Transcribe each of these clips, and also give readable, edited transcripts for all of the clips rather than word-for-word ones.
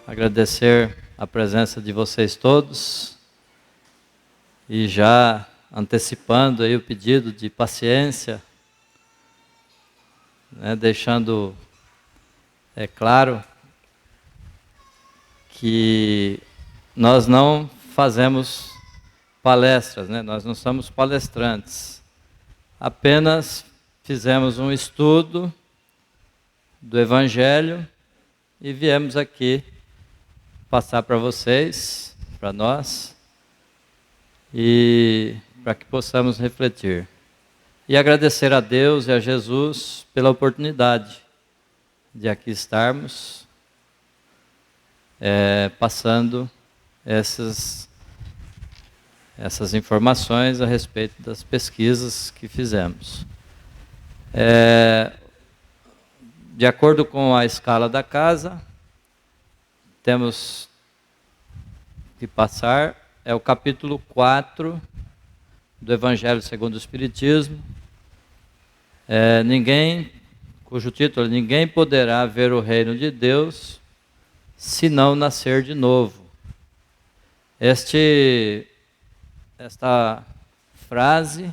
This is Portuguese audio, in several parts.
agradecer a presença de vocês todos e já antecipando aí o pedido de paciência, né, deixando claro que nós não fazemos palestras, né? Nós não somos palestrantes, apenas fizemos um estudo do Evangelho e viemos aqui passar para vocês, para nós, e para que possamos refletir. E agradecer a Deus e a Jesus pela oportunidade de aqui estarmos passando essas informações a respeito das pesquisas que fizemos. De acordo com a escala da casa, temos que passar, o capítulo 4 do Evangelho segundo o Espiritismo, cujo título é Ninguém poderá ver o reino de Deus se não nascer de novo. Esta frase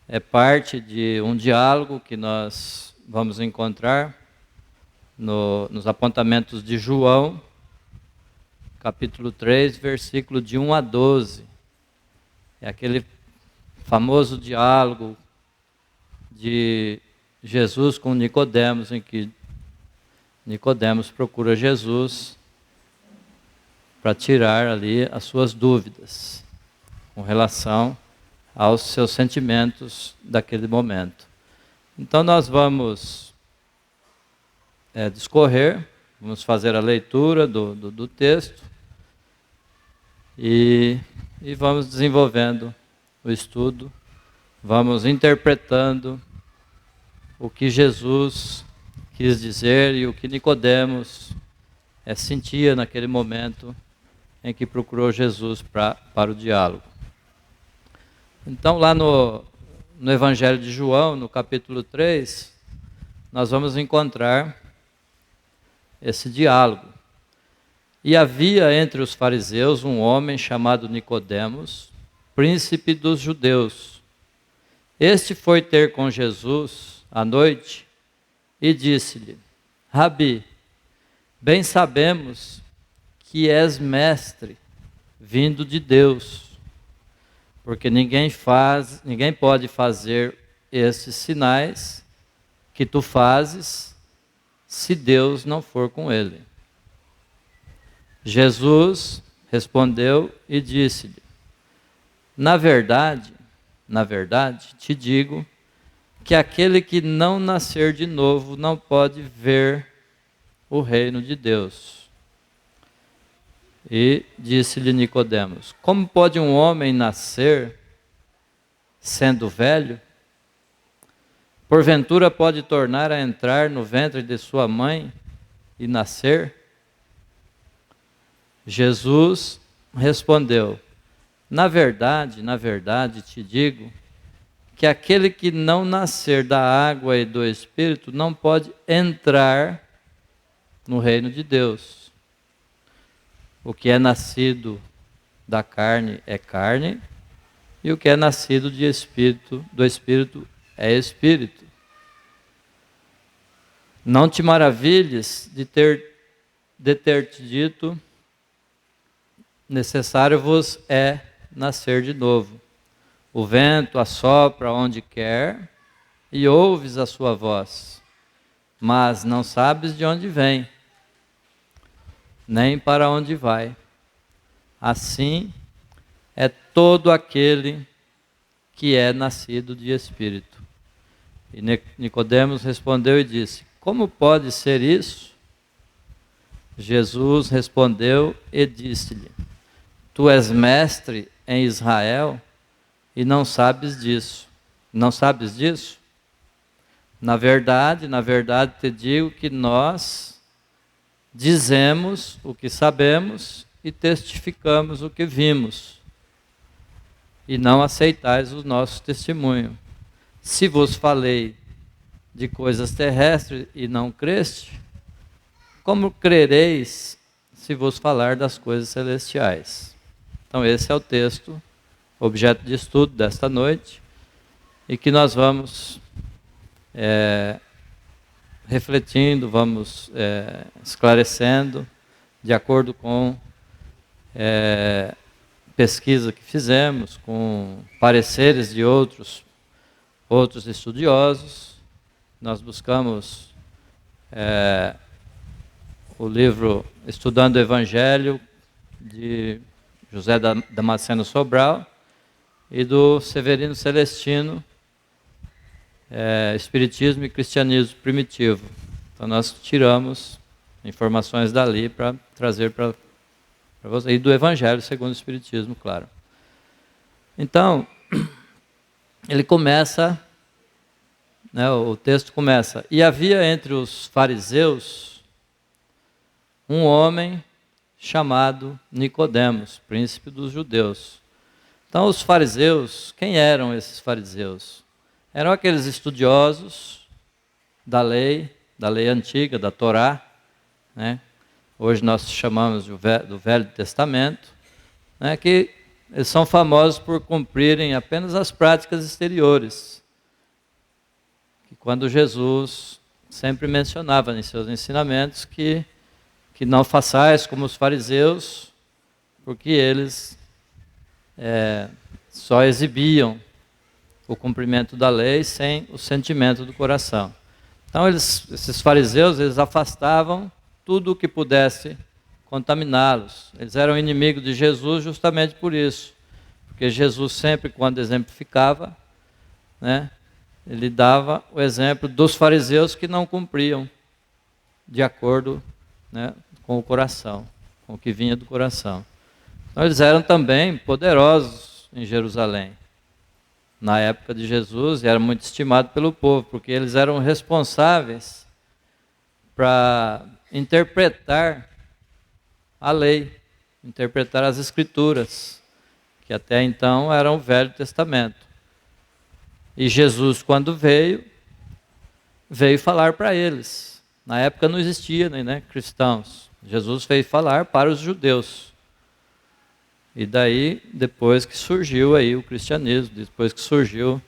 é parte de um diálogo que nós vamos encontrar nos apontamentos de João, capítulo 3, versículo de 1 a 12. É aquele famoso diálogo de Jesus com Nicodemos, em que Nicodemos procura Jesus para tirar ali as suas dúvidas com relação aos seus sentimentos daquele momento. Então nós vamos discorrer, vamos fazer a leitura do texto e vamos desenvolvendo o estudo, vamos interpretando o que Jesus quis dizer e o que Nicodemos sentia naquele momento em que procurou Jesus para o diálogo. Então, lá no Evangelho de João, no capítulo 3, nós vamos encontrar esse diálogo. E havia entre os fariseus um homem chamado Nicodemos, príncipe dos judeus. Este foi ter com Jesus à noite e disse-lhe: Rabi, bem sabemos que és mestre, vindo de Deus, porque ninguém pode fazer esses sinais que tu fazes, se Deus não for com ele. Jesus respondeu e disse-lhe: Na verdade, te digo que aquele que não nascer de novo não pode ver o reino de Deus. E disse-lhe Nicodemos: Como pode um homem nascer sendo velho? Porventura pode tornar a entrar no ventre de sua mãe e nascer? Jesus respondeu: Na verdade, te digo que aquele que não nascer da água e do Espírito não pode entrar no reino de Deus. O que é nascido da carne é carne, e o que é nascido do Espírito é Espírito. Não te maravilhes de ter te dito: necessário vos é nascer de novo. O vento assopra onde quer e ouves a sua voz, mas não sabes de onde vem, nem para onde vai. Assim é todo aquele que é nascido de Espírito. E Nicodemos respondeu e disse: Como pode ser isso? Jesus respondeu e disse-lhe: Tu és mestre em Israel e não sabes disso. Não sabes disso? Na verdade, te digo que nós dizemos o que sabemos e testificamos o que vimos, e não aceitais o nosso testemunho. Se vos falei de coisas terrestres e não creste, como crereis se vos falar das coisas celestiais? Então esse é o texto, objeto de estudo desta noite, e que nós vamos refletindo, vamos esclarecendo, de acordo com pesquisa que fizemos, com pareceres de outros estudiosos. Nós buscamos o livro Estudando o Evangelho, de José Damasceno Sobral, e do Severino Celestino, Espiritismo e Cristianismo Primitivo. Então nós tiramos informações dali para trazer para você, e do Evangelho segundo o Espiritismo, claro. Então, ele começa, o texto começa: e havia entre os fariseus um homem chamado Nicodemos, príncipe dos judeus. Então os fariseus, quem eram esses fariseus? Eram aqueles estudiosos da lei antiga, da Torá, né? Hoje nós chamamos do Velho Testamento, né? Que eles são famosos por cumprirem apenas as práticas exteriores, que quando Jesus sempre mencionava em seus ensinamentos que não façais como os fariseus, porque eles só exibiam o cumprimento da lei sem o sentimento do coração. Então esses fariseus, eles afastavam tudo o que pudesse contaminá-los. Eles eram inimigos de Jesus justamente por isso, porque Jesus sempre, quando exemplificava, né, ele dava o exemplo dos fariseus que não cumpriam de acordo, né, com o coração, com o que vinha do coração. Então eles eram também poderosos em Jerusalém na época de Jesus, e eram muito estimados pelo povo, porque eles eram responsáveis para interpretar a lei, interpretar as Escrituras, que até então eram o Velho Testamento. E Jesus, quando veio falar para eles. Na época não existia, né, cristãos. Jesus veio falar para os judeus. E daí, depois que surgiu aí o cristianismo, depois que surgiu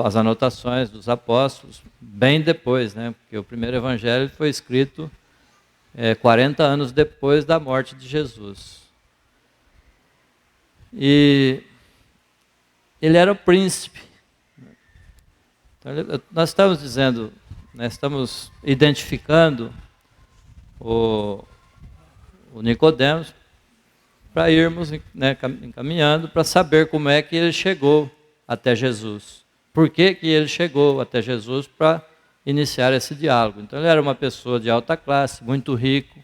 as anotações dos apóstolos, bem depois, né? Porque o primeiro evangelho foi escrito 40 anos depois da morte de Jesus. E ele era o príncipe. Então, nós estamos dizendo, nós estamos identificando o Nicodemos para irmos, né, encaminhando para saber como é que ele chegou até Jesus. Por que ele chegou até Jesus para iniciar esse diálogo? Então ele era uma pessoa de alta classe, muito rico.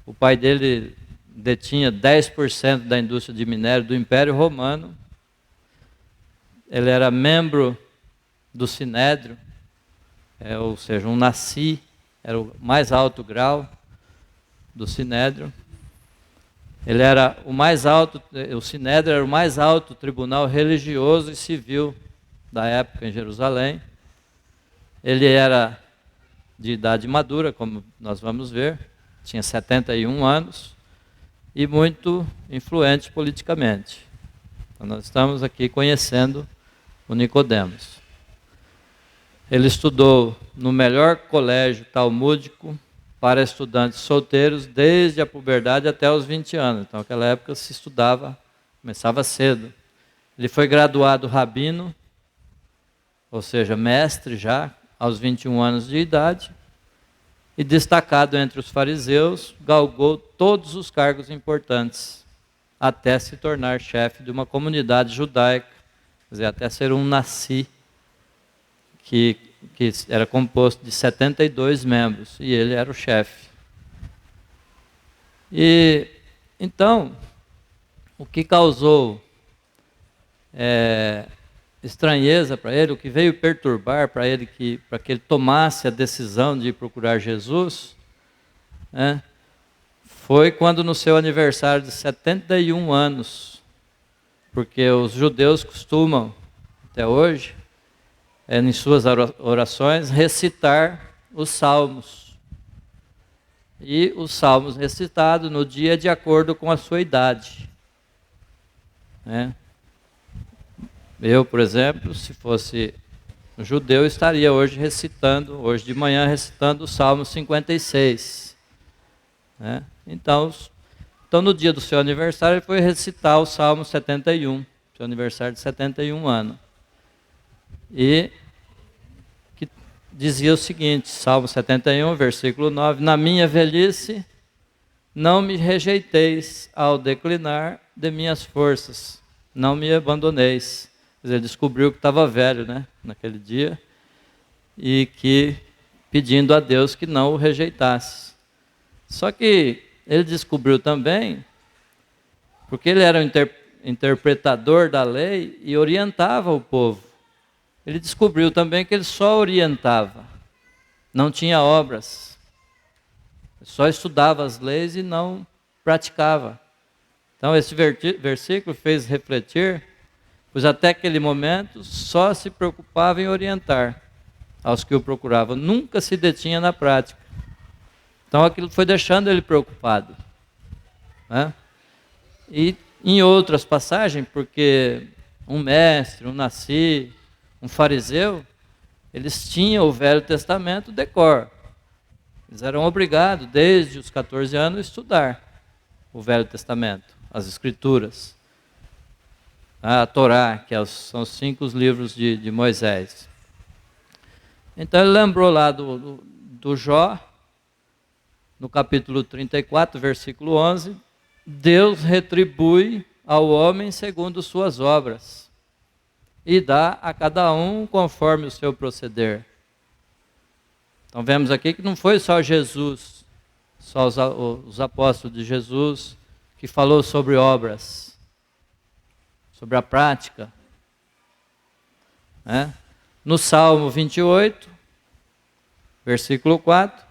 O pai dele detinha 10% da indústria de minério do Império Romano. Ele era membro do Sinédrio, ou seja, um nasci, era o mais alto grau do Sinédrio. Ele era o Sinédrio era o mais alto tribunal religioso e civil da época em Jerusalém. Ele era de idade madura, como nós vamos ver, tinha 71 anos e muito influente politicamente. Então nós estamos aqui conhecendo o Nicodemos. Ele estudou no melhor colégio talmúdico para estudantes solteiros desde a puberdade até os 20 anos. Então, naquela época se estudava, começava cedo. Ele foi graduado rabino, ou seja, mestre já, aos 21 anos de idade, e destacado entre os fariseus, galgou todos os cargos importantes, até se tornar chefe de uma comunidade judaica, quer dizer, até ser um nasci, que era composto de 72 membros, e ele era o chefe. E então, o que causou estranheza para ele, o que veio perturbar para ele, para que ele tomasse a decisão de ir procurar Jesus, né, foi quando no seu aniversário de 71 anos, porque os judeus costumam, até hoje, em suas orações, recitar os salmos. e os salmos recitados no dia de acordo com a sua idade. Né? Eu, por exemplo, se fosse um judeu, estaria hoje de manhã recitando o Salmo 56. Né? Então, no dia do seu aniversário, ele foi recitar o Salmo 71, seu aniversário de 71 anos. E que dizia o seguinte, Salmo 71, versículo 9, na minha velhice, não me rejeiteis ao declinar de minhas forças, não me abandoneis. Quer dizer, ele descobriu que estava velho, né, naquele dia, e que pedindo a Deus que não o rejeitasse. Só que ele descobriu também, porque ele era um interpretador da lei e orientava o povo. Ele descobriu também que ele só orientava, não tinha obras. Só estudava as leis e não praticava. Então esse versículo fez refletir, pois até aquele momento só se preocupava em orientar aos que o procuravam, nunca se detinha na prática. Então aquilo foi deixando ele preocupado. Né? E em outras passagens, porque um mestre, um nasci, um fariseu, eles tinham o Velho Testamento de cor. Eles eram obrigados, desde os 14 anos, a estudar o Velho Testamento, as Escrituras. A Torá, que são os 5 livros de Moisés. Então ele lembrou lá do Jó, no capítulo 34, versículo 11, Deus retribui ao homem segundo suas obras e dá a cada um conforme o seu proceder. Então vemos aqui que não foi só Jesus, só os apóstolos de Jesus, que falou sobre obras, sobre a prática. Né? No Salmo 28, versículo 4,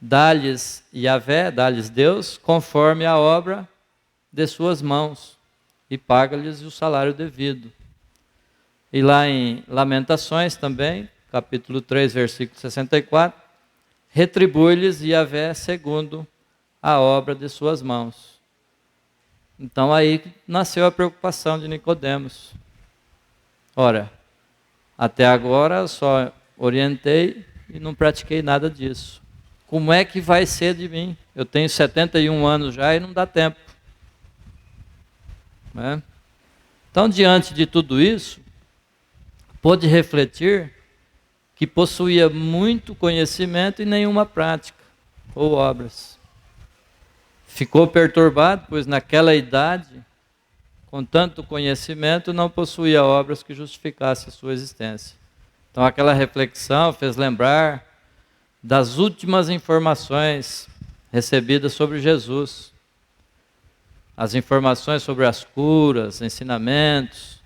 dá-lhes Yahvé, dá-lhes Deus, conforme a obra de suas mãos, e paga-lhes o salário devido. E lá em Lamentações também, capítulo 3, versículo 64, retribui-lhes Yahvé segundo a obra de suas mãos. Então aí nasceu a preocupação de Nicodemos. Ora, até agora eu só orientei e não pratiquei nada disso. Como é que vai ser de mim? Eu tenho 71 anos já e não dá tempo. Né? Então, diante de tudo isso, pôde refletir que possuía muito conhecimento e nenhuma prática ou obras. Ficou perturbado, pois naquela idade, com tanto conhecimento, não possuía obras que justificassem a sua existência. Então aquela reflexão fez lembrar das últimas informações recebidas sobre Jesus. As informações sobre as curas, ensinamentos,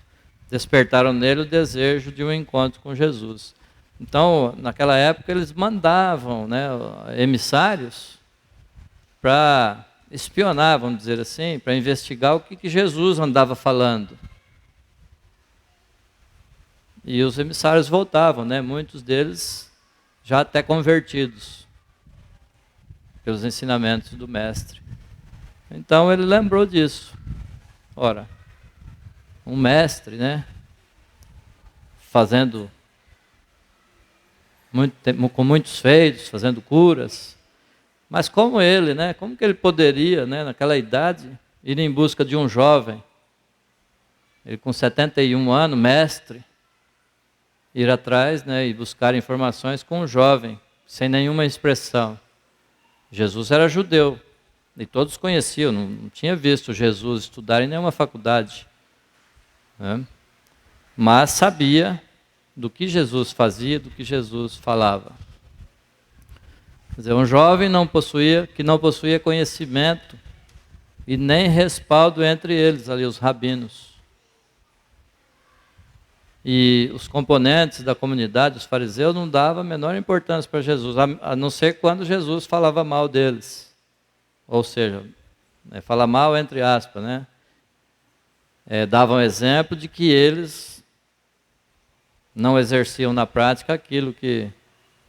despertaram nele o desejo de um encontro com Jesus. Então, naquela época, eles mandavam, né, emissários para espionar, vamos dizer assim, para investigar o que Jesus andava falando. E os emissários voltavam, né, muitos deles já até convertidos pelos ensinamentos do Mestre. Então ele lembrou disso. Ora, um mestre, né, fazendo com muitos feitos, fazendo curas, mas como ele, né, como que ele poderia, né, naquela idade, ir em busca de um jovem, ele com 71 anos, mestre, ir atrás, né, e buscar informações com um jovem, sem nenhuma expressão. Jesus era judeu, e todos conheciam, não tinha visto Jesus estudar em nenhuma faculdade. Né? Mas sabia do que Jesus fazia, do que Jesus falava. Quer dizer, um jovem que não possuía conhecimento e nem respaldo entre eles, ali os rabinos. E os componentes da comunidade, os fariseus, não davam a menor importância para Jesus, a não ser quando Jesus falava mal deles. Ou seja, fala mal entre aspas, né? Davam exemplo de que eles não exerciam na prática aquilo que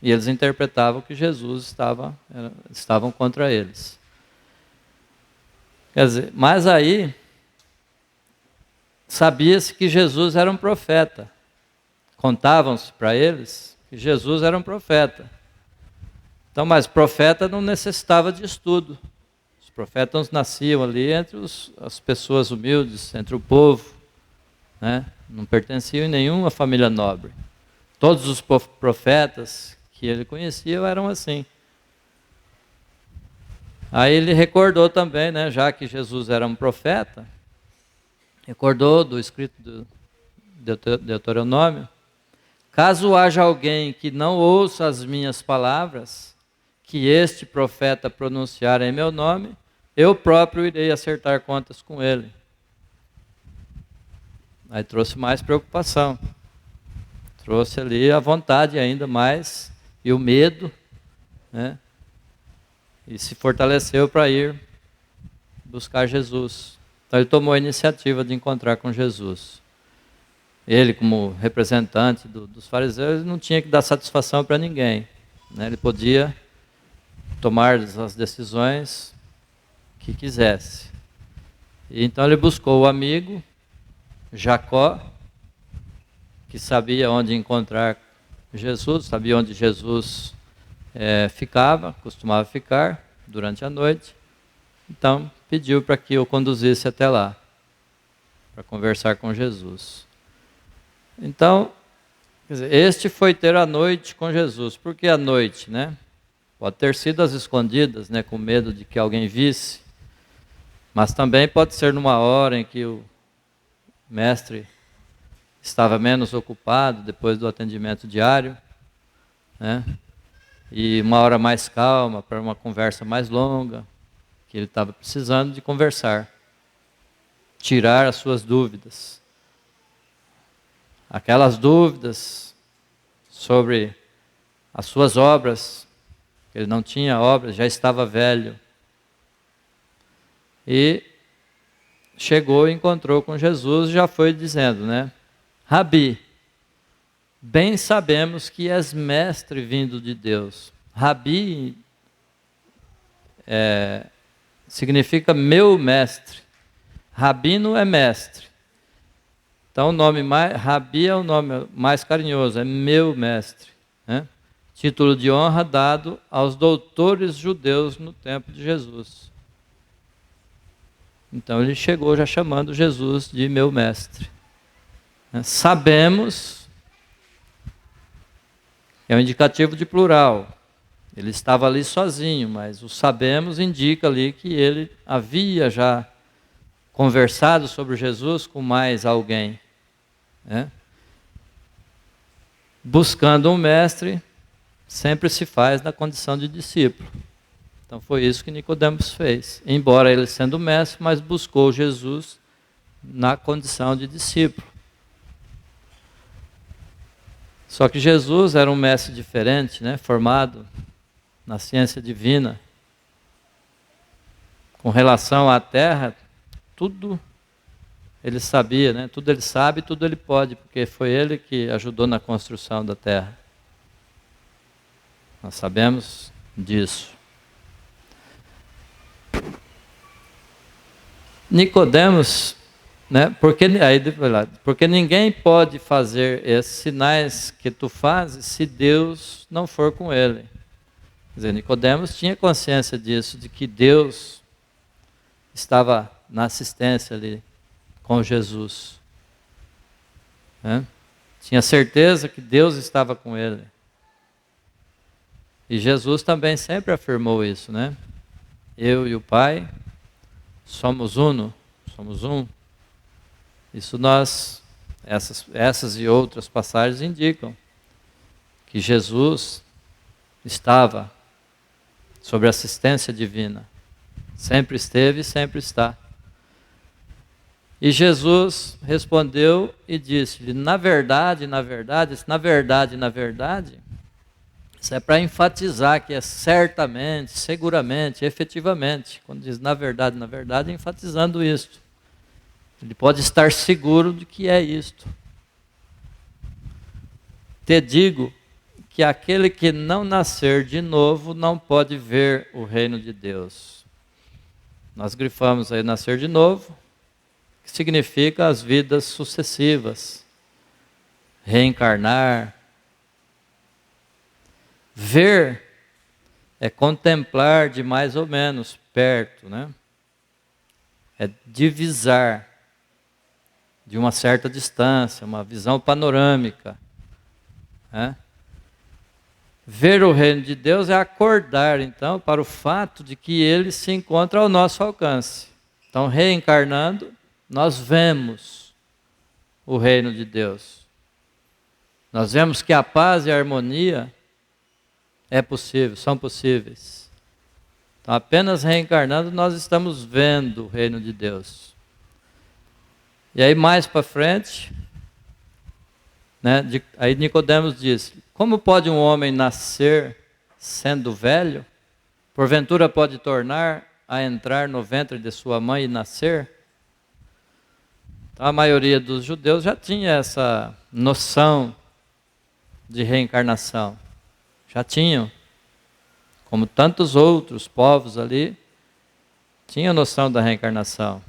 E eles interpretavam que Jesus estavam contra eles. Quer dizer, mas aí sabia-se que Jesus era um profeta. Contavam-se para eles que Jesus era um profeta. Então, mas profeta não necessitava de estudo. Os profetas nasciam ali entre as pessoas humildes, entre o povo, né? Não pertenciam em nenhuma família nobre. Todos os profetas que ele conhecia eram assim. Aí ele recordou também, né, já que Jesus era um profeta, recordou do escrito do Deuteronômio: caso haja alguém que não ouça as minhas palavras, que este profeta pronunciar em meu nome, eu próprio irei acertar contas com ele. Aí trouxe mais preocupação. Trouxe ali a vontade ainda mais e o medo, né? E se fortaleceu para ir buscar Jesus. Então ele tomou a iniciativa de encontrar com Jesus. Ele, como representante dos fariseus, não tinha que dar satisfação para ninguém, né? Ele podia tomar as decisões que quisesse. E então ele buscou o amigo Jacó, que sabia onde encontrar Jesus, sabia onde Jesus costumava ficar durante a noite. Então pediu para que eu conduzisse até lá, para conversar com Jesus. Então, quer dizer, este foi ter a noite com Jesus. Por que a noite, né? Pode ter sido às escondidas, né, com medo de que alguém visse, mas também pode ser numa hora em que o mestre estava menos ocupado depois do atendimento diário, né? E uma hora mais calma para uma conversa mais longa, que ele estava precisando de conversar, tirar as suas dúvidas. Aquelas dúvidas sobre as suas obras, ele não tinha obras, já estava velho. E chegou e encontrou com Jesus, já foi dizendo, né? Rabi, bem sabemos que és mestre vindo de Deus. Rabi significa meu mestre. Rabino é mestre. Então Rabi é o nome mais carinhoso, é meu mestre, né? Título de honra dado aos doutores judeus no tempo de Jesus. Então ele chegou já chamando Jesus de meu mestre. Sabemos, é um indicativo de plural. Ele estava ali sozinho, mas o sabemos indica ali que ele havia já conversado sobre Jesus com mais alguém, né? Buscando um mestre, sempre se faz na condição de discípulo. Então foi isso que Nicodemos fez. Embora ele sendo mestre, mas buscou Jesus na condição de discípulo. Só que Jesus era um mestre diferente, né? Formado na ciência divina. Com relação à terra, tudo ele sabia, né? Tudo ele sabe, tudo ele pode, porque foi ele que ajudou na construção da terra. Nós sabemos disso. Nicodemos, né? Porque ninguém pode fazer esses sinais que tu fazes se Deus não for com ele. Quer dizer, Nicodemos tinha consciência disso, de que Deus estava na assistência ali com Jesus, né? Tinha certeza que Deus estava com ele. E Jesus também sempre afirmou isso, né? Eu e o Pai somos uno, somos um. Isso essas e outras passagens indicam que Jesus estava sob assistência divina. Sempre esteve e sempre está. E Jesus respondeu e disse-lhe: na verdade, isso é para enfatizar que é certamente, seguramente, efetivamente. Quando diz na verdade, é enfatizando isto. Ele pode estar seguro de que é isto. Te digo que aquele que não nascer de novo não pode ver o reino de Deus. Nós grifamos aí nascer de novo, que significa as vidas sucessivas, reencarnar. Ver é contemplar de mais ou menos perto, né? É divisar de uma certa distância, uma visão panorâmica, né? Ver o reino de Deus é acordar, então, para o fato de que ele se encontra ao nosso alcance. Então, reencarnando, nós vemos o reino de Deus. Nós vemos que a paz e a harmonia é possível, são possíveis. Então, apenas reencarnando, nós estamos vendo o reino de Deus. E aí, mais para frente, né, aí Nicodemos diz: como pode um homem nascer sendo velho? Porventura pode tornar a entrar no ventre de sua mãe e nascer? Então, a maioria dos judeus já tinha essa noção de reencarnação. Já tinham, como tantos outros povos ali, tinham noção da reencarnação.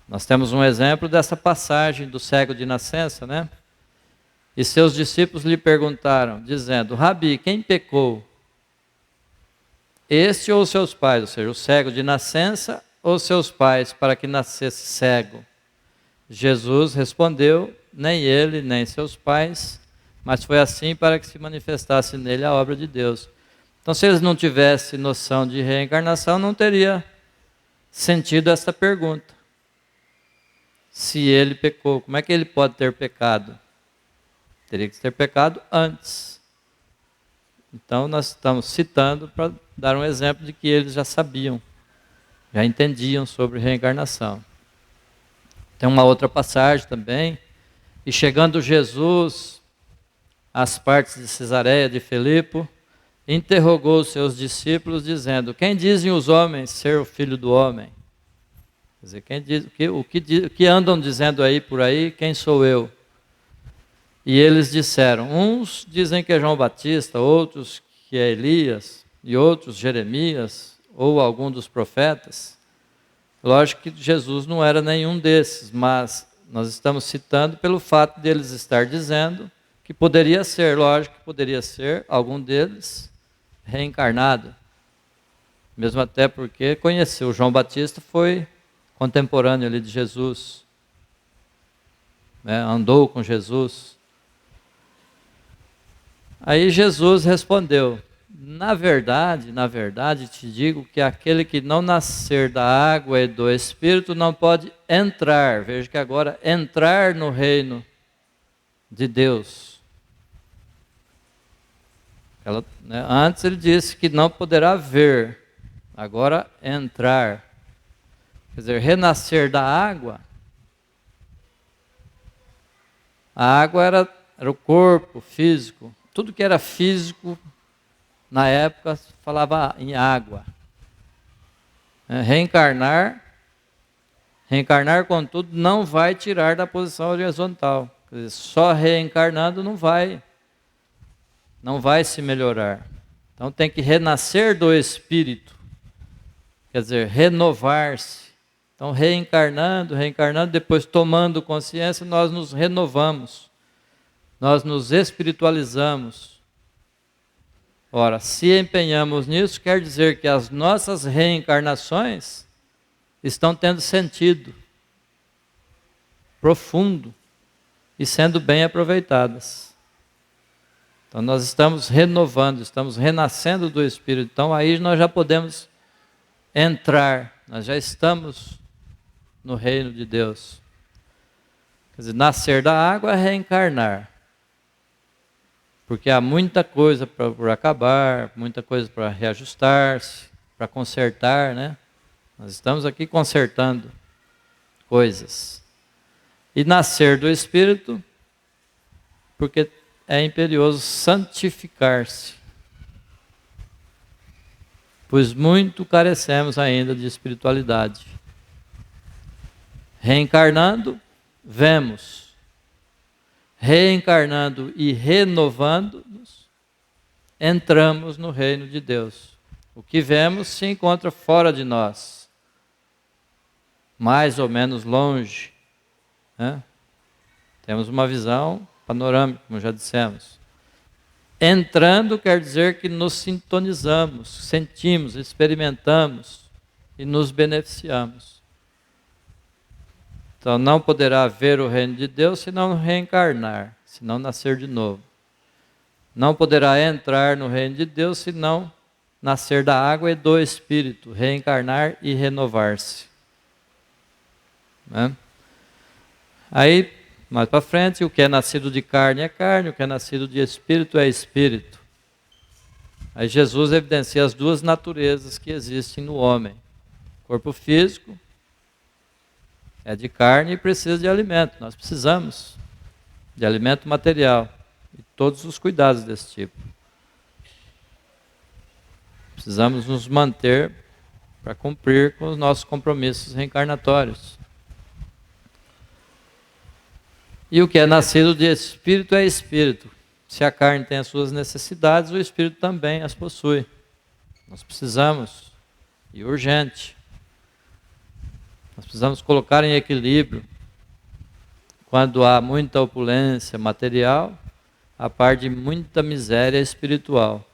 Nós temos um exemplo dessa passagem do cego de nascença, né? E seus discípulos lhe perguntaram, dizendo: Rabi, quem pecou? Este ou seus pais? Ou seja, o cego de nascença ou seus pais, para que nascesse cego? Jesus respondeu: nem ele, nem seus pais, mas foi assim para que se manifestasse nele a obra de Deus. Então, se eles não tivessem noção de reencarnação, não teria sentido essa pergunta. Se ele pecou, como é que ele pode ter pecado? Teria que ter pecado antes. Então, nós estamos citando para dar um exemplo de que eles já sabiam, já entendiam sobre reencarnação. Tem uma outra passagem também. E chegando Jesus às partes de Cesareia de Filipe, interrogou os seus discípulos, dizendo: quem dizem os homens ser o Filho do Homem? Quer dizer, quem diz, o que andam dizendo aí por aí, quem sou eu? E eles disseram: uns dizem que é João Batista, outros que é Elias, e outros Jeremias, ou algum dos profetas. Lógico que Jesus não era nenhum desses, mas nós estamos citando pelo fato de eles estar dizendo que poderia ser, lógico que poderia ser algum deles reencarnado. Mesmo até porque conheceu, João Batista foi contemporâneo ali de Jesus, né? Andou com Jesus. Aí Jesus respondeu: na verdade, te digo que aquele que não nascer da água e do Espírito não pode entrar. Veja que agora entrar no reino de Deus. Antes ele disse que não poderá ver, agora entrar. Quer dizer, renascer da água. A água era o corpo físico. Tudo que era físico, na época, falava em água. Reencarnar, contudo, não vai tirar da posição horizontal. Quer dizer, só reencarnando não vai se melhorar. Então tem que renascer do Espírito. Quer dizer, renovar-se. Então reencarnando, depois tomando consciência, nós nos renovamos. Nós nos espiritualizamos. Ora, se empenhamos nisso, quer dizer que as nossas reencarnações estão tendo sentido profundo e sendo bem aproveitadas. Então nós estamos renovando, estamos renascendo do Espírito. Então aí nós já podemos entrar, nós já estamos no reino de Deus. Quer dizer, nascer da água é reencarnar. Porque há muita coisa por acabar, muita coisa para reajustar-se, para consertar, né? Nós estamos aqui consertando coisas. E nascer do Espírito, porque é imperioso santificar-se. Pois muito carecemos ainda de espiritualidade. Reencarnando, vemos. Reencarnando e renovando-nos, entramos no reino de Deus. O que vemos se encontra fora de nós, mais ou menos longe, né? Temos uma visão panorâmica, como já dissemos. Entrando quer dizer que nos sintonizamos, sentimos, experimentamos e nos beneficiamos. Então não poderá ver o reino de Deus se não reencarnar, se não nascer de novo. Não poderá entrar no reino de Deus se não nascer da água e do Espírito, reencarnar e renovar-se. Né? Aí, mais para frente, o que é nascido de carne é carne, o que é nascido de Espírito é Espírito. Aí Jesus evidencia as duas naturezas que existem no homem. O corpo físico é de carne e precisa de alimento. Nós precisamos de alimento material e todos os cuidados desse tipo. Precisamos nos manter para cumprir com os nossos compromissos reencarnatórios. E o que é nascido de Espírito é Espírito. Se a carne tem as suas necessidades, o Espírito também as possui. Nós precisamos, e urgente, nós precisamos colocar em equilíbrio. Quando há muita opulência material, a par de muita miséria espiritual.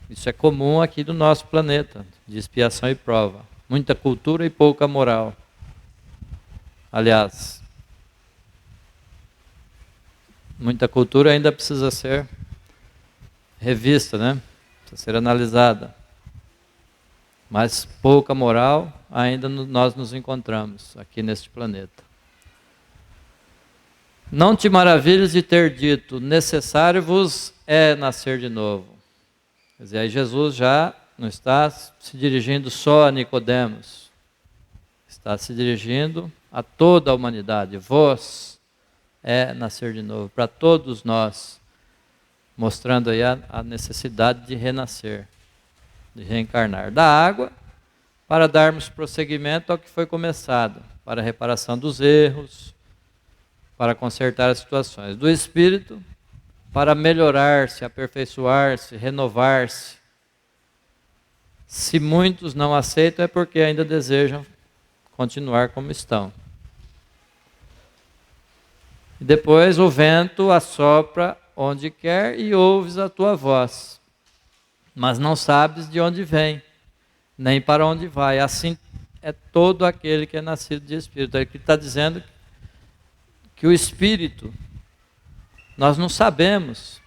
Isso é comum aqui no nosso planeta, de expiação e prova. Muita cultura e pouca moral. Aliás, muita cultura ainda precisa ser revista, né? Precisa ser analisada. Mas pouca moral ainda nós nos encontramos aqui neste planeta. Não te maravilhes de ter dito, necessário vos é nascer de novo. Quer dizer, aí Jesus já não está se dirigindo só a Nicodemos, está se dirigindo a toda a humanidade. Vós é nascer de novo, para todos nós, mostrando aí a necessidade de renascer, de reencarnar da água, para darmos prosseguimento ao que foi começado, para a reparação dos erros, para consertar as situações. Do Espírito, para melhorar-se, aperfeiçoar-se, renovar-se. Se muitos não aceitam, é porque ainda desejam continuar como estão. E depois o vento assopra onde quer e ouves a tua voz, mas não sabes de onde vem, nem para onde vai. Assim é todo aquele que é nascido de Espírito. Ele está dizendo que o Espírito, nós não sabemos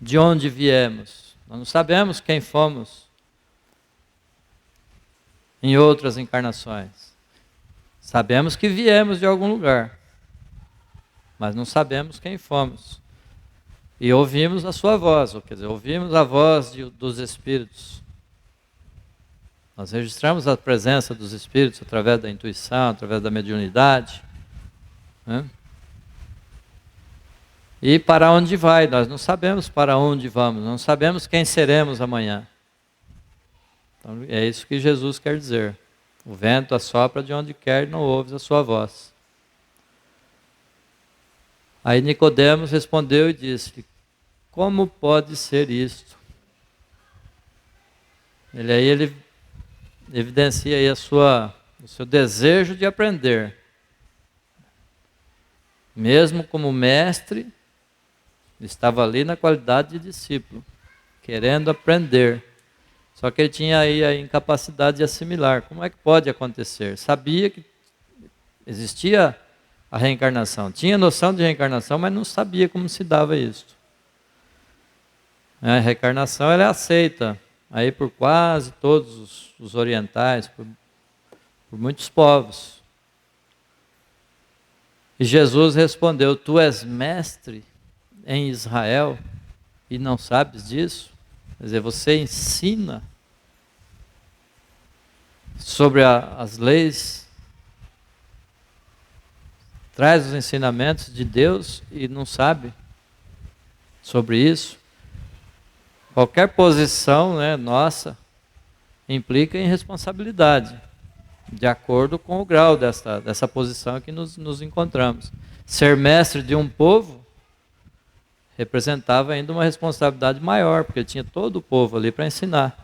de onde viemos, nós não sabemos quem fomos em outras encarnações. Sabemos que viemos de algum lugar, mas não sabemos quem fomos. E ouvimos a sua voz, quer dizer, ouvimos a voz dos Espíritos. Nós registramos a presença dos Espíritos através da intuição, através da mediunidade, né? E para onde vai? Nós não sabemos para onde vamos, não sabemos quem seremos amanhã. Então, é isso que Jesus quer dizer. O vento assopra de onde quer e não ouves a sua voz. Aí Nicodemos respondeu e disse: como pode ser isto? Ele evidencia aí o seu desejo de aprender. Mesmo como mestre, estava ali na qualidade de discípulo, querendo aprender. Só que ele tinha aí a incapacidade de assimilar. Como é que pode acontecer? Sabia que existia a reencarnação, tinha noção de reencarnação, mas não sabia como se dava isso. A reencarnação ela é aceita aí por quase todos os orientais, por muitos povos. E Jesus respondeu: tu és mestre em Israel e não sabes disso? Quer dizer, você ensina sobre as leis, traz os ensinamentos de Deus e não sabe sobre isso. Qualquer posição, né, nossa implica em responsabilidade, de acordo com o grau dessa posição que nos encontramos. Ser mestre de um povo representava ainda uma responsabilidade maior, porque tinha todo o povo ali para ensinar.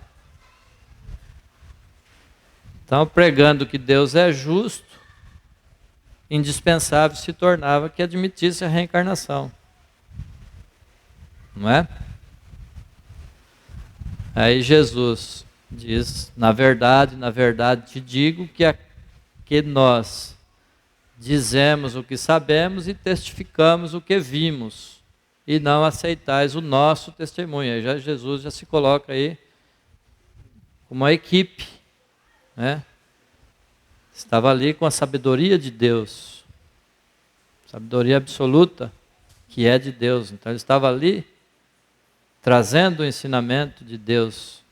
Então, pregando que Deus é justo, indispensável se tornava que admitisse a reencarnação. Não é? Aí Jesus diz, na verdade te digo que nós dizemos o que sabemos e testificamos o que vimos, e não aceitais o nosso testemunho. Aí Jesus já se coloca aí como uma equipe, né? Estava ali com a sabedoria de Deus, sabedoria absoluta, que é de Deus. Então ele estava ali trazendo o ensinamento de Deus.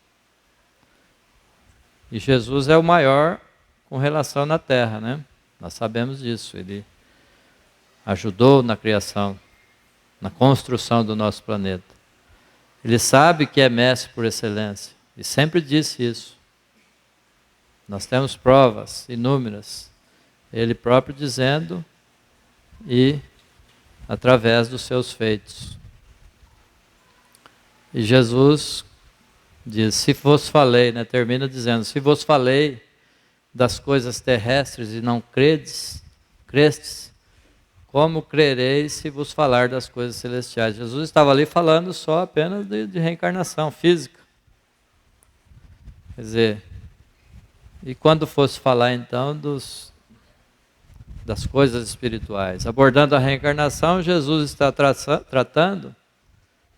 E Jesus é o maior com relação na terra, né? Nós sabemos disso. Ele ajudou na criação, na construção do nosso planeta. Ele sabe que é mestre por excelência. E sempre disse isso. Nós temos provas inúmeras. Ele próprio dizendo e através dos seus feitos. E Jesus diz, se vos falei, né, termina dizendo, se vos falei das coisas terrestres e não crestes, como crereis se vos falar das coisas celestiais? Jesus estava ali falando só apenas de reencarnação física. Quer dizer, e quando fosse falar então das coisas espirituais? Abordando a reencarnação, Jesus está tratando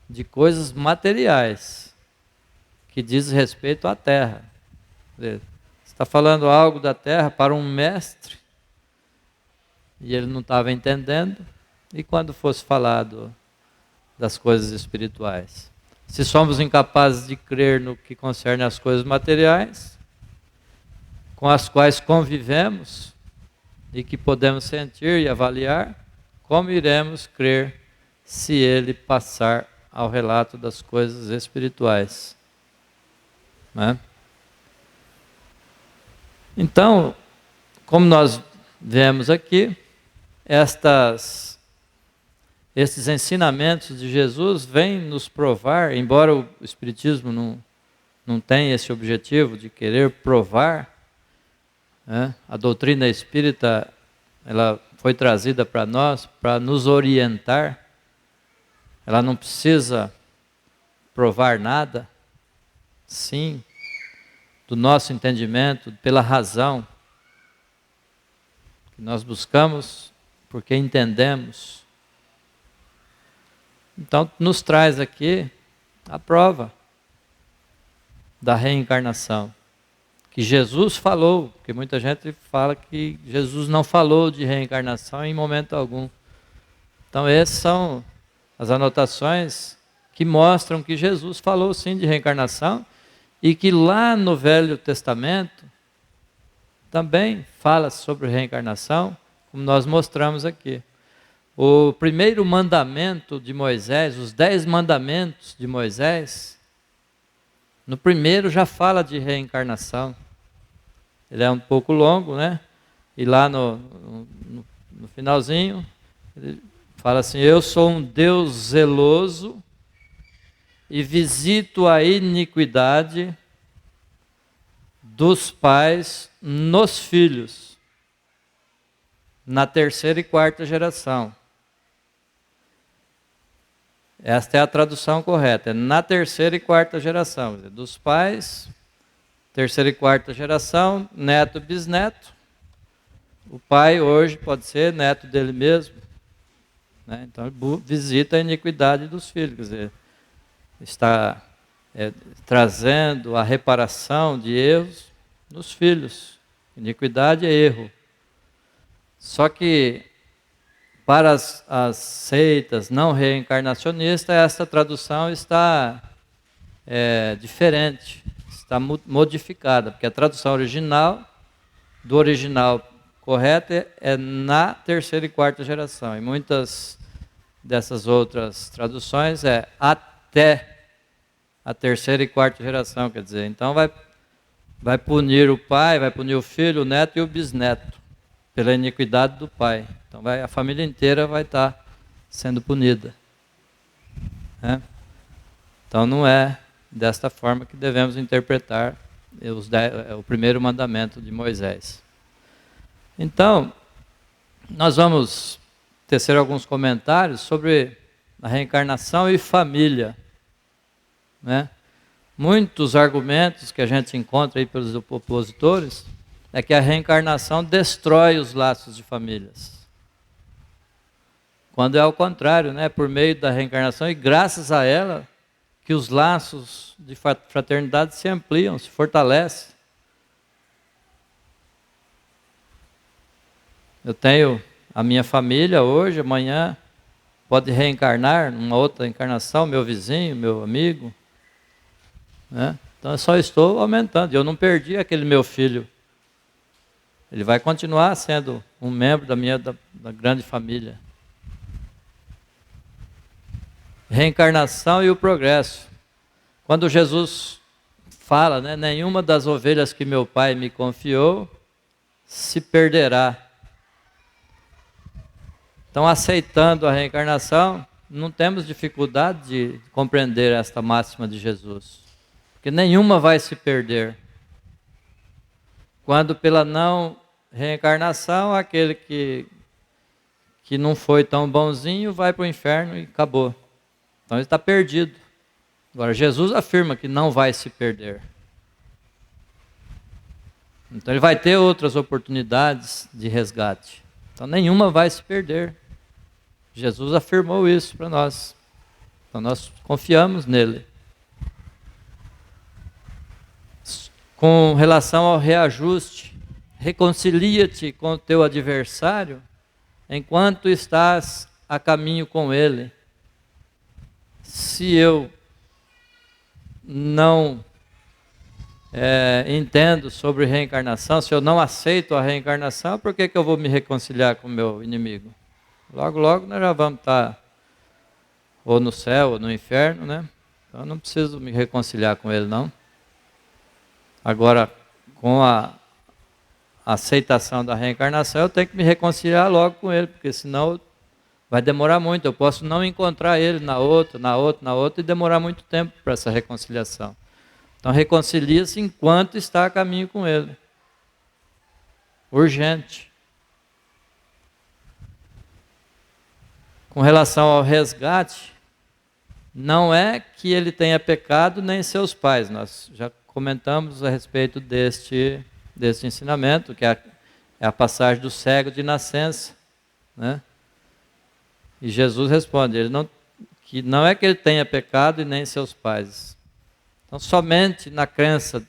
de coisas materiais, que diz respeito à terra. Quer dizer, está falando algo da terra para um mestre, e ele não estava entendendo, e quando fosse falado das coisas espirituais? Se somos incapazes de crer no que concerne às coisas materiais, com as quais convivemos, e que podemos sentir e avaliar, como iremos crer se ele passar ao relato das coisas espirituais? Né? Então, como nós vemos aqui, esses ensinamentos de Jesus vêm nos provar, embora o Espiritismo não tenha esse objetivo de querer provar, né? A doutrina espírita, ela foi trazida para nós para nos orientar. Ela não precisa provar nada, sim, do nosso entendimento, pela razão que nós buscamos, porque entendemos. Então, nos traz aqui a prova da reencarnação, que Jesus falou, porque muita gente fala que Jesus não falou de reencarnação em momento algum. Então, essas são as anotações que mostram que Jesus falou sim de reencarnação, e que lá no Velho Testamento também fala sobre reencarnação, como nós mostramos aqui. O primeiro mandamento de Moisés, os 10 mandamentos de Moisés, no primeiro já fala de reencarnação. Ele é um pouco longo, né? E lá no finalzinho, ele fala assim, eu sou um Deus zeloso e visito a iniquidade dos pais nos filhos, na terceira e quarta geração. Esta é a tradução correta, é na terceira e quarta geração, dos pais, terceira e quarta geração, neto, bisneto. O pai hoje pode ser neto dele mesmo, né? Então visita a iniquidade dos filhos, quer dizer, está trazendo a reparação de erros nos filhos. Iniquidade é erro. Só que para as seitas não reencarnacionistas, essa tradução está diferente, está modificada, porque a tradução original, do original correto, é na terceira e quarta geração. E muitas dessas outras traduções é até a terceira e quarta geração, quer dizer, então vai punir o pai, vai punir o filho, o neto e o bisneto, pela iniquidade do pai. Então a família inteira vai estar sendo punida. né? Então não é desta forma que devemos interpretar o primeiro mandamento de Moisés. Então, nós vamos tecer alguns comentários sobre a reencarnação e família, né? Muitos argumentos que a gente encontra aí pelos opositores é que a reencarnação destrói os laços de famílias. Quando é ao contrário, né? Por meio da reencarnação e graças a ela, que os laços de fraternidade se ampliam, se fortalecem. Eu tenho a minha família hoje, amanhã pode reencarnar numa outra encarnação, meu vizinho, meu amigo, né? Então eu só estou aumentando. Eu não perdi aquele meu filho. Ele vai continuar sendo um membro da grande família. Reencarnação e o progresso. Quando Jesus fala, né, nenhuma das ovelhas que meu Pai me confiou se perderá. Então, aceitando a reencarnação, não temos dificuldade de compreender esta máxima de Jesus. Porque nenhuma vai se perder. Quando pela não reencarnação, aquele que não foi tão bonzinho vai para o inferno e acabou. Então ele está perdido. Agora, Jesus afirma que não vai se perder. Então ele vai ter outras oportunidades de resgate. Então nenhuma vai se perder. Jesus afirmou isso para nós. Então nós confiamos nele. Com relação ao reajuste, reconcilia-te com o teu adversário enquanto estás a caminho com ele. Se eu não entendo sobre reencarnação, se eu não aceito a reencarnação, por que eu vou me reconciliar com o meu inimigo? Logo, logo nós já vamos estar ou no céu ou no inferno, né? Então eu não preciso me reconciliar com ele, não. Agora, com a aceitação da reencarnação, eu tenho que me reconciliar logo com ele, porque senão vai demorar muito. Eu posso não encontrar ele na outra, e demorar muito tempo para essa reconciliação. Então, reconcilia-se enquanto está a caminho com ele. Urgente. Com relação ao resgate, não é que ele tenha pecado nem seus pais. Nós já comentamos a respeito deste ensinamento, que é a passagem do cego de nascença, né? E Jesus responde, que não é que ele tenha pecado e nem seus pais. Então, somente na crença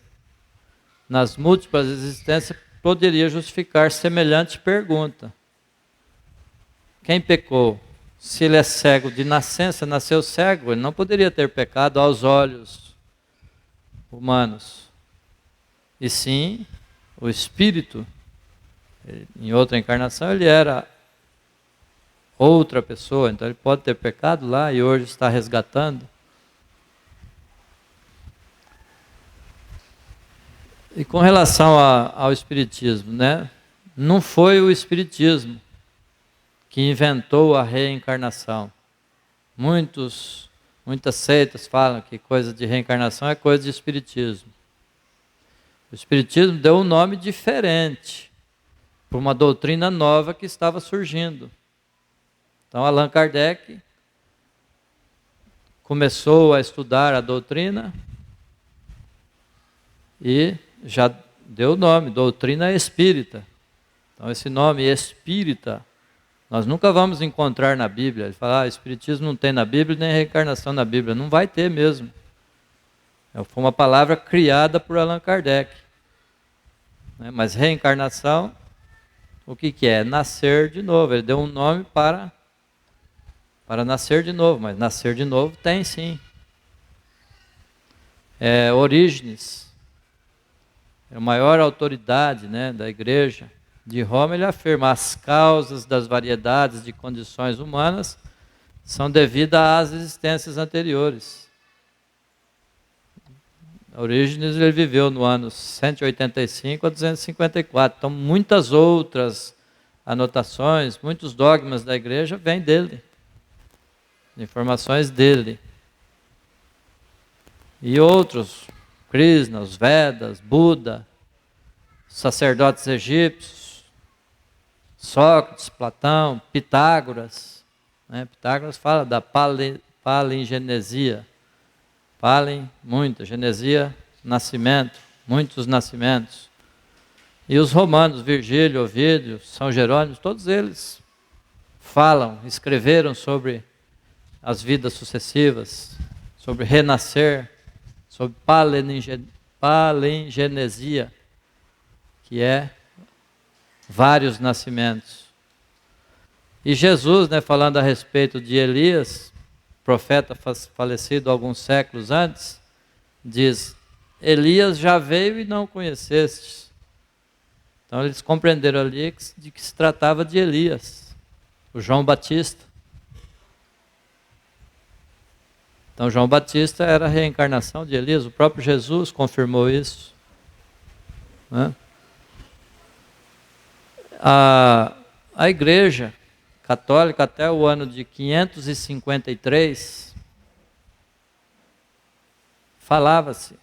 nas múltiplas existências poderia justificar semelhante pergunta. Quem pecou? Se ele é cego de nascença, nasceu cego, ele não poderia ter pecado aos olhos humanos. E sim, o espírito, em outra encarnação, ele era outra pessoa, então ele pode ter pecado lá e hoje está resgatando. E com relação ao espiritismo, né? Não foi o espiritismo que inventou a reencarnação. Muitas seitas falam que coisa de reencarnação é coisa de espiritismo. O espiritismo deu um nome diferente para uma doutrina nova que estava surgindo. Então Allan Kardec começou a estudar a doutrina e já deu o nome, doutrina espírita. Então esse nome espírita, nós nunca vamos encontrar na Bíblia. Ele fala, espiritismo não tem na Bíblia, nem reencarnação na Bíblia. Não vai ter mesmo. Foi uma palavra criada por Allan Kardec. Mas reencarnação, o que é? Nascer de novo. Ele deu um nome para nascer de novo, mas nascer de novo tem sim. Orígenes, a maior autoridade, né, da igreja de Roma, ele afirma: as causas das variedades de condições humanas são devidas às existências anteriores. Orígenes ele viveu no ano 185 a 254, então muitas outras anotações, muitos dogmas da igreja vêm dele, informações dele. e outros, Krishna, os Vedas, Buda, sacerdotes egípcios, Sócrates, Platão, Pitágoras. Pitágoras fala da palingenesia. Palin, muita, genesia, nascimento, muitos nascimentos. E os romanos, Virgílio, Ovídio, São Jerônimo, todos eles falam, escreveram sobre as vidas sucessivas, sobre renascer, sobre palingenesia, que é vários nascimentos. E Jesus, falando a respeito de Elias, profeta falecido alguns séculos antes, diz: Elias já veio e não o conhecestes. Então eles compreenderam ali de que se tratava de Elias, o João Batista. Então João Batista era a reencarnação de Elias, o próprio Jesus confirmou isso. A Igreja Católica, até o ano de 553, falava-se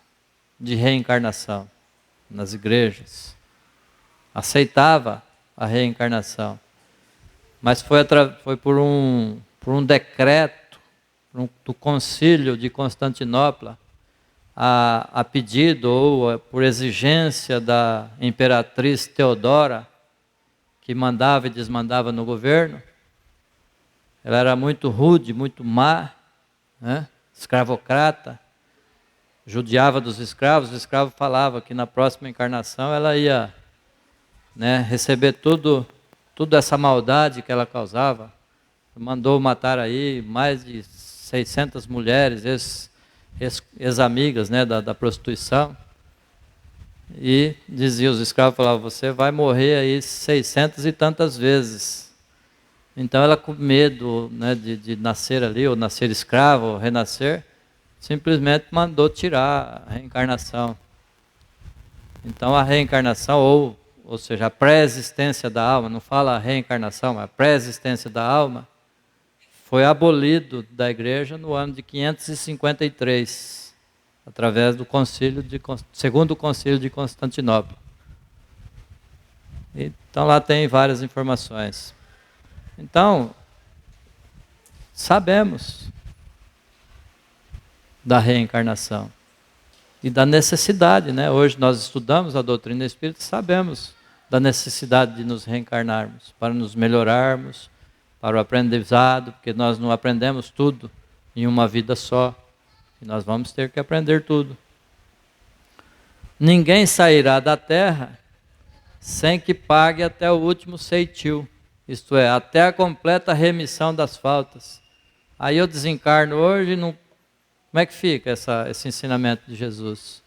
de reencarnação nas igrejas, aceitava a reencarnação, mas foi por um decreto do Concílio de Constantinopla, a pedido ou por exigência da imperatriz Teodora, que mandava e desmandava no governo. Ela era muito rude, muito má, escravocrata, judiava dos escravos. O escravo falava que na próxima encarnação ela ia receber tudo essa maldade que ela causava. Mandou matar aí mais de 600 mulheres, ex-amigas da prostituição. E dizia, os escravos falavam: você vai morrer aí 600 e tantas vezes. Então ela, com medo de nascer ali, ou nascer escravo, ou renascer, simplesmente mandou tirar a reencarnação. Então a reencarnação, ou seja, a pré-existência da alma, não fala a reencarnação, mas a pré-existência da alma, foi abolido da igreja no ano de 553, através do segundo concílio de Constantinopla. Então lá tem várias informações. Então, sabemos da reencarnação e da necessidade, Hoje nós estudamos a doutrina espírita, sabemos da necessidade de nos reencarnarmos, para nos melhorarmos, para o aprendizado, porque nós não aprendemos tudo em uma vida só, e nós vamos ter que aprender tudo. Ninguém sairá da terra sem que pague até o último ceitil, isto é, até a completa remissão das faltas. Aí eu desencarno hoje, como é que fica esse ensinamento de Jesus?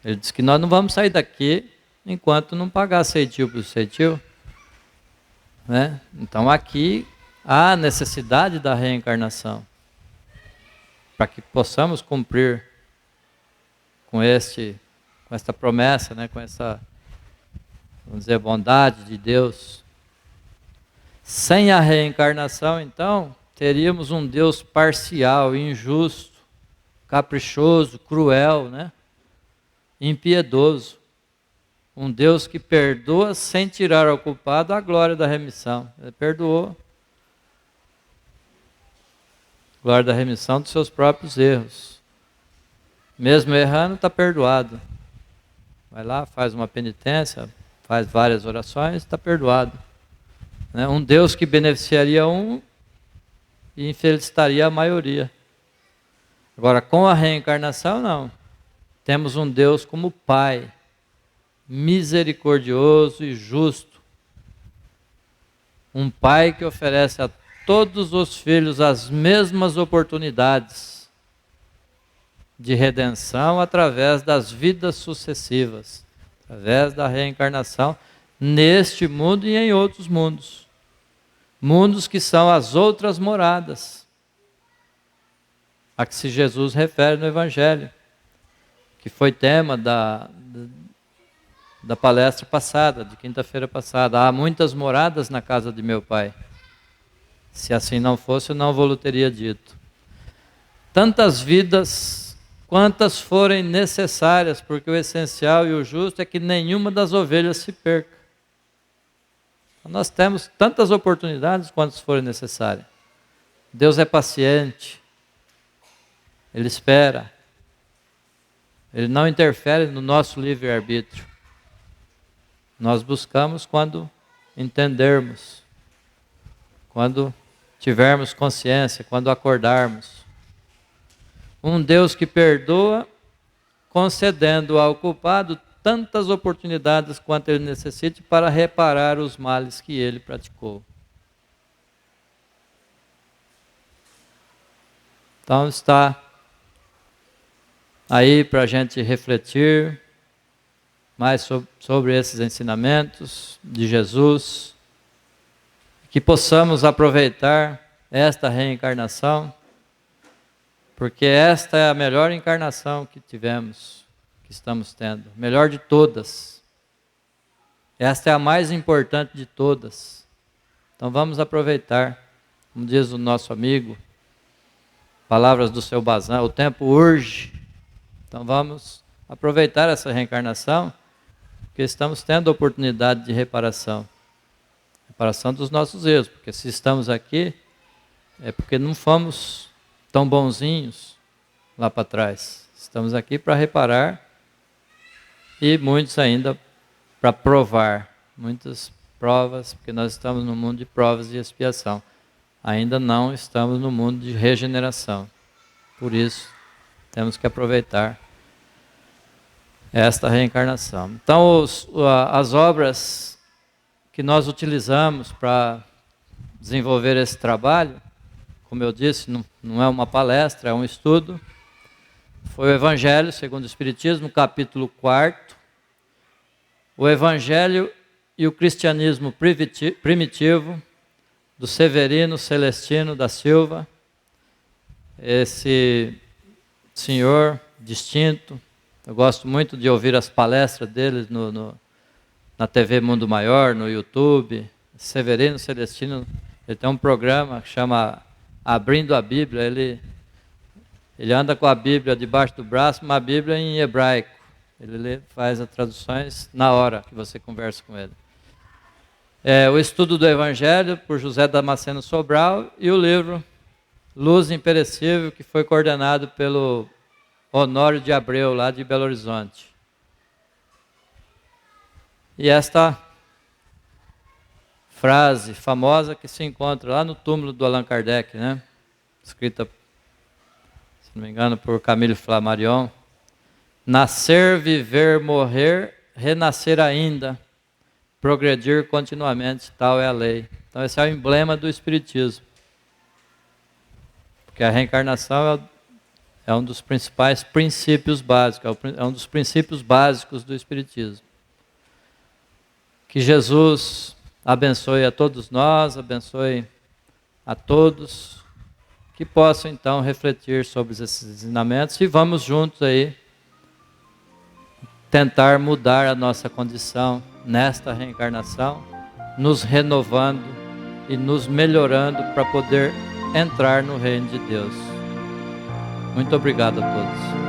Ele diz que nós não vamos sair daqui enquanto não pagar ceitil por ceitil. Então aqui há necessidade da reencarnação, para que possamos cumprir com esta promessa, com essa, vamos dizer, bondade de Deus. Sem a reencarnação, então, teríamos um Deus parcial, injusto, caprichoso, cruel, impiedoso. Um Deus que perdoa sem tirar ao culpado a glória da remissão. Ele perdoou. Glória da remissão dos seus próprios erros. Mesmo errando, está perdoado. Vai lá, faz uma penitência, faz várias orações, está perdoado. Um Deus que beneficiaria um e infelicitaria a maioria. Agora, com a reencarnação, não. Temos um Deus como Pai, misericordioso e justo. Um Pai que oferece a todos os filhos as mesmas oportunidades de redenção através das vidas sucessivas, através da reencarnação, neste mundo e em outros mundos. Mundos que são as outras moradas, a que se Jesus refere no Evangelho, que foi tema da palestra passada, de quinta-feira passada. Há muitas moradas na casa de meu Pai. Se assim não fosse, eu não vos teria dito. Tantas vidas quantas forem necessárias, porque o essencial e o justo é que nenhuma das ovelhas se perca. Nós temos tantas oportunidades quantas forem necessárias. Deus é paciente, Ele espera, Ele não interfere no nosso livre-arbítrio. Nós buscamos quando entendermos, quando tivermos consciência, quando acordarmos. Um Deus que perdoa, concedendo ao culpado tantas oportunidades quanto ele necessite para reparar os males que ele praticou. Então está aí para a gente refletir mais sobre esses ensinamentos de Jesus, que possamos aproveitar esta reencarnação, porque esta é a melhor encarnação que tivemos, que estamos tendo, melhor de todas. Esta é a mais importante de todas. Então vamos aproveitar, como diz o nosso amigo, palavras do seu Bazan, o tempo urge. Então vamos aproveitar essa reencarnação, porque estamos tendo a oportunidade de reparação dos nossos erros, porque se estamos aqui, é porque não fomos tão bonzinhos lá para trás. Estamos aqui para reparar e muitos ainda para provar, muitas provas, porque nós estamos no mundo de provas e expiação. Ainda não estamos no mundo de regeneração. Por isso, temos que aproveitar esta reencarnação. Então, as obras que nós utilizamos para desenvolver esse trabalho, como eu disse, não é uma palestra, é um estudo. Foi o Evangelho segundo o Espiritismo, capítulo 4. O Evangelho e o Cristianismo Primitivo, do Severino Celestino da Silva. Esse senhor distinto, eu gosto muito de ouvir as palestras deles na TV Mundo Maior, no YouTube. Severino Celestino, ele tem um programa que chama Abrindo a Bíblia. Ele anda com a Bíblia debaixo do braço, uma Bíblia em hebraico. Ele faz as traduções na hora que você conversa com ele. O estudo do Evangelho, por José Damasceno Sobral, e o livro Luz Imperecível, que foi coordenado pelo Honório de Abreu, lá de Belo Horizonte. E esta frase famosa que se encontra lá no túmulo do Allan Kardec, né? Escrita, se não me engano, por Camille Flammarion: nascer, viver, morrer, renascer ainda, progredir continuamente, tal é a lei. Então esse é o emblema do Espiritismo. Porque a reencarnação é um dos principais princípios básicos, é um dos princípios básicos do Espiritismo. Que Jesus abençoe a todos nós, abençoe a todos, que possam então refletir sobre esses ensinamentos e vamos juntos aí tentar mudar a nossa condição nesta reencarnação, nos renovando e nos melhorando para poder entrar no reino de Deus. Muito obrigado a todos.